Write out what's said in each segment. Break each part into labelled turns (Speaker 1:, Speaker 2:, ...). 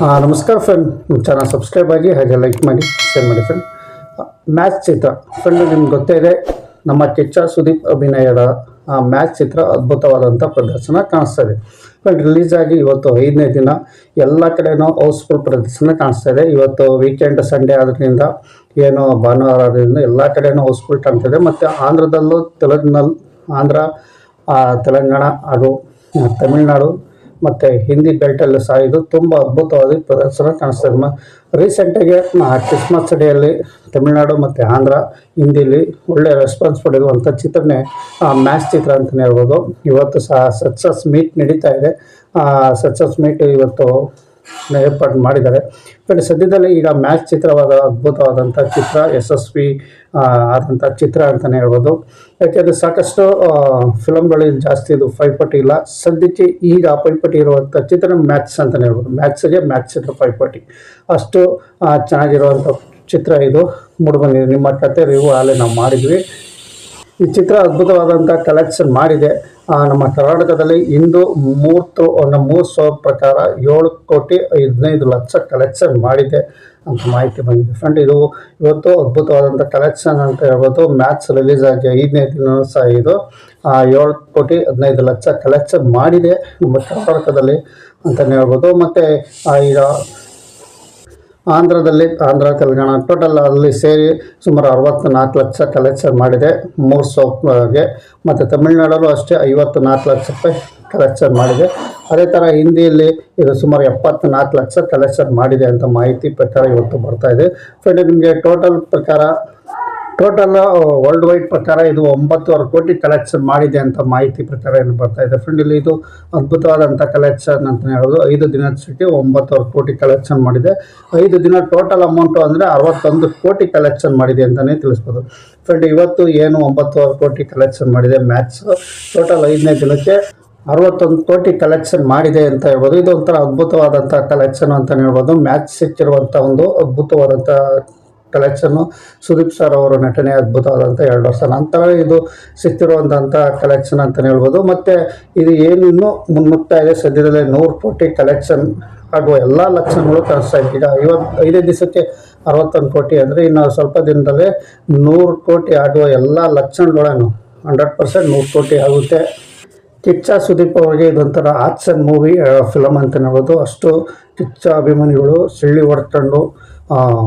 Speaker 1: ನಮಸ್ಕಾರ ಫ್ರೆಂಡ್, ನಮ್ಮ channel subscribe ಆಗಿ ಹಾಗೆ ಲೈಕ್ ಮಾಡಿ ಶೇರ್ ಮಾಡಿ ಫ್ರೆಂಡ್. ಮ್ಯಾಚ್ ಚಿತ್ರ ಫ್ರೆಂಡ್, ನಿಮ್ಗೆ ಗೊತ್ತೇ ಇದೆ, ನಮ್ಮ ಕಿಚ್ಚ ಸುದೀಪ್ ಅಭಿನಯದ ಮ್ಯಾಚ್ ಚಿತ್ರ ಅದ್ಭುತವಾದಂಥ ಪ್ರದರ್ಶನ ಕಾಣಿಸ್ತಾ ಇದೆ ಫ್ರೆಂಡ್. ರಿಲೀಸ್ ಆಗಿ ಇವತ್ತು 5ನೇ ದಿನ, ಎಲ್ಲ ಕಡೆನೂ ಹೌಸ್ಫುಲ್ ಪ್ರದರ್ಶನ ಕಾಣಿಸ್ತಾ ಇದೆ. ಇವತ್ತು ವೀಕೆಂಡ್ ಸಂಡೇ ಆದ್ರಿಂದ ಏನು ಭಾನುವಾರ ಆದ್ರಿಂದ ಎಲ್ಲ ಕಡೆನೂ ಹೌಸ್ಫುಲ್ ಕಾಣ್ತಿದೆ. ಮತ್ತು ಆಂಧ್ರದಲ್ಲೂ ಆಂಧ್ರ, ತೆಲಂಗಾಣ ಹಾಗೂ ತಮಿಳುನಾಡು ಮತ್ತು ಹಿಂದಿ ಬೆಲ್ಟಲ್ಲಿ ಸಹ ಇದು ತುಂಬ ಅದ್ಭುತವಾದ ಪ್ರದರ್ಶನ ಕಾಣಿಸ್ತಾ ಇದೆ. ರೀಸೆಂಟಾಗಿ ಕ್ರಿಸ್ಮಸ್ ಡೇಯಲ್ಲಿ ತಮಿಳುನಾಡು ಮತ್ತು ಆಂಧ್ರ ಹಿಂದಿಲಿ ಒಳ್ಳೆಯ ರೆಸ್ಪಾನ್ಸ್ ಪಡೆಯುವಂಥ ಚಿತ್ರನೇ ಮ್ಯಾಚ್ ಚಿತ್ರ ಅಂತಲೇ ಹೇಳ್ಬೋದು. ಇವತ್ತು ಸಹ ಸಕ್ಸಸ್ ಮೀಟ್ ನಡೀತಾ ಇದೆ. ಸಕ್ಸಸ್ ಮೀಟ್ ಇವತ್ತು ಏರ್ಪಾಡು ಮಾಡಿದ್ದಾರೆ. ಬಟ್ ಸದ್ಯದಲ್ಲಿ ಈಗ ಮ್ಯಾಚ್ ಚಿತ್ರವಾದ ಅದ್ಭುತವಾದಂಥ ಚಿತ್ರ, ಯಶಸ್ವಿ ಆದಂಥ ಚಿತ್ರ ಅಂತಲೇ ಹೇಳ್ಬೋದು. ಯಾಕೆಂದರೆ ಸಾಕಷ್ಟು ಫಿಲಮ್ಗಳು ಜಾಸ್ತಿ ಇದು ಪೈಪೋಟಿ ಇಲ್ಲ. ಸದ್ಯಕ್ಕೆ ಈಗ ಪೈಪೋಟಿ ಇರುವಂಥ ಚಿತ್ರ ಮ್ಯಾಚ್ ಅಂತಲೇ ಹೇಳ್ಬೋದು. ಮ್ಯಾಚ್ ಚಿತ್ರ ಪೈಪೋಟಿ ಅಷ್ಟು ಚೆನ್ನಾಗಿರುವಂಥ ಚಿತ್ರ ಇದು ಮೂಡಿಬಂದಿದೆ. ನಿಮ್ಮ ಕತೆ ರಿವ್ಯೂ ಆಗಲೇ ನಾವು ಮಾಡಿದ್ವಿ. ಈ ಚಿತ್ರ ಅದ್ಭುತವಾದಂಥ ಕಲೆಕ್ಷನ್ ಮಾಡಿದೆ. ನಮ್ಮ ಕರ್ನಾಟಕದಲ್ಲಿ ಇಂದು 3 ಪ್ರಕಾರ 7,15,00,000 ಕಲೆಕ್ಷನ್ ಮಾಡಿದೆ ಅಂತ ಮಾಹಿತಿ ಬಂದಿದೆ ಫ್ರೆಂಡ್. ಇದು ಇವತ್ತು ಅದ್ಭುತವಾದಂಥ ಕಲೆಕ್ಷನ್ ಅಂತ ಹೇಳ್ಬೋದು. ಮ್ಯಾಚ್ ರಿಲೀಸ್ ಆಗಿ 5ನೇ ದಿನ ಸಹ ಇದು 7,15,00,000 ಕಲೆಕ್ಷನ್ ಮಾಡಿದೆ ನಮ್ಮ ಕರ್ನಾಟಕದಲ್ಲಿ ಅಂತಲೇ ಹೇಳ್ಬೋದು. ಮತ್ತು ಈಗ ಆಂಧ್ರ, ತೆಲಂಗಾಣ ಟೋಟಲ್ ಅಲ್ಲಿ ಸೇರಿ ಸುಮಾರು 64 ಲಕ್ಷ ಕಲೆಕ್ಷನ್ ಮಾಡಿದೆ 3 ಸೋಪ್ಗೆ. ಮತ್ತು ತಮಿಳುನಾಡಲ್ಲೂ ಅಷ್ಟೇ 54 ಲಕ್ಷ ರೂಪಾಯಿ ಕಲೆಕ್ಷನ್ ಮಾಡಿದೆ. ಅದೇ ಥರ ಹಿಂದಿಯಲ್ಲಿ ಇದು ಸುಮಾರು 74 ಲಕ್ಷ ಕಲೆಕ್ಷನ್ ಮಾಡಿದೆ ಅಂತ ಮಾಹಿತಿ ಪ್ರಕಾರ ಇವತ್ತು ಬರ್ತಾ ಇದೆ ಫ್ರೆಂಡ್. ನಿಮಗೆ ಟೋಟಲ್ ವರ್ಲ್ಡ್ ವೈಡ್ ಪ್ರಕಾರ ಇದು 9.5 ಕೋಟಿ ಕಲೆಕ್ಷನ್ ಮಾಡಿದೆ ಅಂತ ಮಾಹಿತಿ ಪ್ರಕಾರ ಏನು ಬರ್ತಾ ಇದೆ ಫ್ರೆಂಡ್. ಇಲ್ಲಿ ಇದು ಅದ್ಭುತವಾದಂಥ ಕಲೆಕ್ಷನ್ ಅಂತಲೇ ಹೇಳೋದು. 5 ದಿನಕ್ಕೆ 9.5 ಕೋಟಿ ಕಲೆಕ್ಷನ್ ಮಾಡಿದೆ. 5 ದಿನ ಟೋಟಲ್ ಅಮೌಂಟು ಅಂದರೆ 61 ಕೋಟಿ ಕಲೆಕ್ಷನ್ ಮಾಡಿದೆ ಅಂತಲೇ ತಿಳಿಸ್ಬೋದು ಫ್ರೆಂಡ್. ಇವತ್ತು ಏನು 9.5 ಕೋಟಿ ಕಲೆಕ್ಷನ್ ಮಾಡಿದೆ ಮ್ಯಾಚ್, ಟೋಟಲ್ 5ನೇ ದಿನಕ್ಕೆ 61 ಕೋಟಿ ಕಲೆಕ್ಷನ್ ಮಾಡಿದೆ ಅಂತ ಹೇಳ್ಬೋದು. ಇದು ಒಂಥರ ಅದ್ಭುತವಾದಂಥ ಕಲೆಕ್ಷನ್ ಅಂತಲೇ ಹೇಳ್ಬೋದು. ಮ್ಯಾಚ್ ಸಿಕ್ಕಿರುವಂಥ ಒಂದು ಅದ್ಭುತವಾದಂಥ ಕಲೆಕ್ಷನ್ನು. ಸುದೀಪ್ ಸರ್ ಅವರ ನಟನೆ ಅದ್ಭುತವಾದಂಥ 2 ವರ್ಷ ನಂತರ ಇದು ಸಿಕ್ತಿರುವಂಥ ಕಲೆಕ್ಷನ್ ಅಂತಲೇ ಹೇಳ್ಬೋದು. ಮತ್ತು ಇದು ಏನು ಇನ್ನೂ ಮುನ್ನುಗ್ತಾ ಇದೆ. ಸದ್ಯದಲ್ಲೇ 100 ಕೋಟಿ ಕಲೆಕ್ಷನ್ ಆಗುವ ಎಲ್ಲ ಲಕ್ಷಣಗಳು ಕಾಣಿಸ್ತಾ ಇದೆ. ಈಗ 5 ದಿವಸಕ್ಕೆ 61 ಕೋಟಿ ಅಂದರೆ ಇನ್ನು ಸ್ವಲ್ಪ ದಿನದಲ್ಲೇ 100 ಕೋಟಿ ಆಗುವ ಎಲ್ಲ ಲಕ್ಷಣಗಳನ್ನು 100% 100 ಕೋಟಿ ಆಗುತ್ತೆ. ಕಿಚ್ಚ ಸುದೀಪ್ ಅವರಿಗೆ ಇದೊಂಥರ ಆಕ್ಷನ್ ಮೂವಿ ಫಿಲಮ್ ಅಂತ ಹೇಳ್ಬೋದು. ಅಷ್ಟು ಕಿಚ್ಚ ಅಭಿಮಾನಿಗಳು ಸಿಳ್ಳಿ ಹೊಡ್ಕೊಂಡು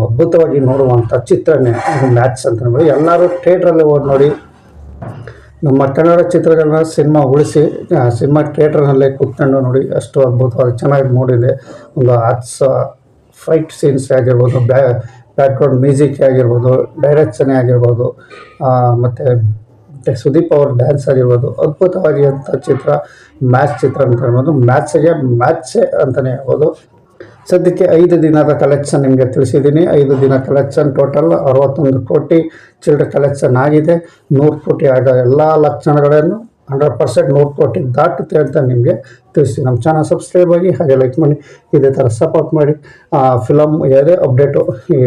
Speaker 1: ಅದ್ಭುತವಾಗಿ ನೋಡುವಂಥ ಚಿತ್ರನೇ ಮ್ಯಾಚ್ ಅಂತ ಹೇಳ್ಬೋದು. ಎಲ್ಲರೂ ಥಿಯೇಟ್ರಲ್ಲಿ ಹೋಗಿ ನೋಡಿ. ನಮ್ಮ ಕನ್ನಡ ಚಿತ್ರಗಳನ್ನ ಸಿನಿಮಾ ಥಿಯೇಟ್ರ್ನಲ್ಲೇ ಕೂತ್ಕೊಂಡು ನೋಡಿ. ಅಷ್ಟು ಅದ್ಭುತವಾಗಿ ಚೆನ್ನಾಗಿ ನೋಡಿದೆ. ಒಂದು ಫೈಟ್ ಸೀನ್ಸ್ ಆಗಿರ್ಬೋದು, ಬ್ಯಾಕ್ಗ್ರೌಂಡ್ ಮ್ಯೂಸಿಕ್ ಆಗಿರ್ಬೋದು, ಡೈರೆಕ್ಷನ್ ಆಗಿರ್ಬೋದು, ಮತ್ತು ಸುದೀಪ್ ಅವ್ರ ಡ್ಯಾನ್ಸ್ ಆಗಿರ್ಬೋದು, ಅದ್ಭುತವಾಗಿ ಅಂಥ ಚಿತ್ರ ಮ್ಯಾಚ್ ಚಿತ್ರ ಅಂತ ಹೇಳ್ಬೋದು. ಮ್ಯಾಚೇ ಅಂತಲೇ ಹೇಳ್ಬೋದು. ಸದ್ಯಕ್ಕೆ 5 ದಿನದ ಕಲೆಕ್ಷನ್ ನಿಮಗೆ ತಿಳಿಸಿದ್ದೀನಿ. 5 ದಿನ ಕಲೆಕ್ಷನ್ ಟೋಟಲ್ 61 ಕೋಟಿ ಚಿಲ್ಲರೆ ಕಲೆಕ್ಷನ್ ಆಗಿದೆ. 100 ಕೋಟಿ ಆಗೋ ಎಲ್ಲ ಲಕ್ಷಣಗಳನ್ನು 100% 100 ಕೋಟಿ ದಾಟುತ್ತೆ ಅಂತ ನಿಮಗೆ ತಿಳಿಸ್ತೀನಿ. ನಮ್ಮ ಚಾನಲ್ ಸಬ್ಸ್ಕ್ರೈಬ್ ಆಗಿ ಹಾಗೆ ಲೈಕ್ ಮಾಡಿ, ಇದೇ ಥರ ಸಪೋರ್ಟ್ ಮಾಡಿ. ಫಿಲಮ್ ಯಾವುದೇ ಅಪ್ಡೇಟು ಈ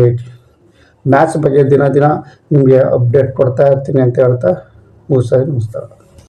Speaker 1: ಮ್ಯಾಚ್ ಬಗ್ಗೆ ದಿನ ನಿಮಗೆ ಅಪ್ಡೇಟ್ ಕೊಡ್ತಾ ಇರ್ತೀನಿ ಅಂತ ಹೇಳ್ತಾ ಮುಗಿಸ್ತಾ ನಮಸ್ಕಾರ.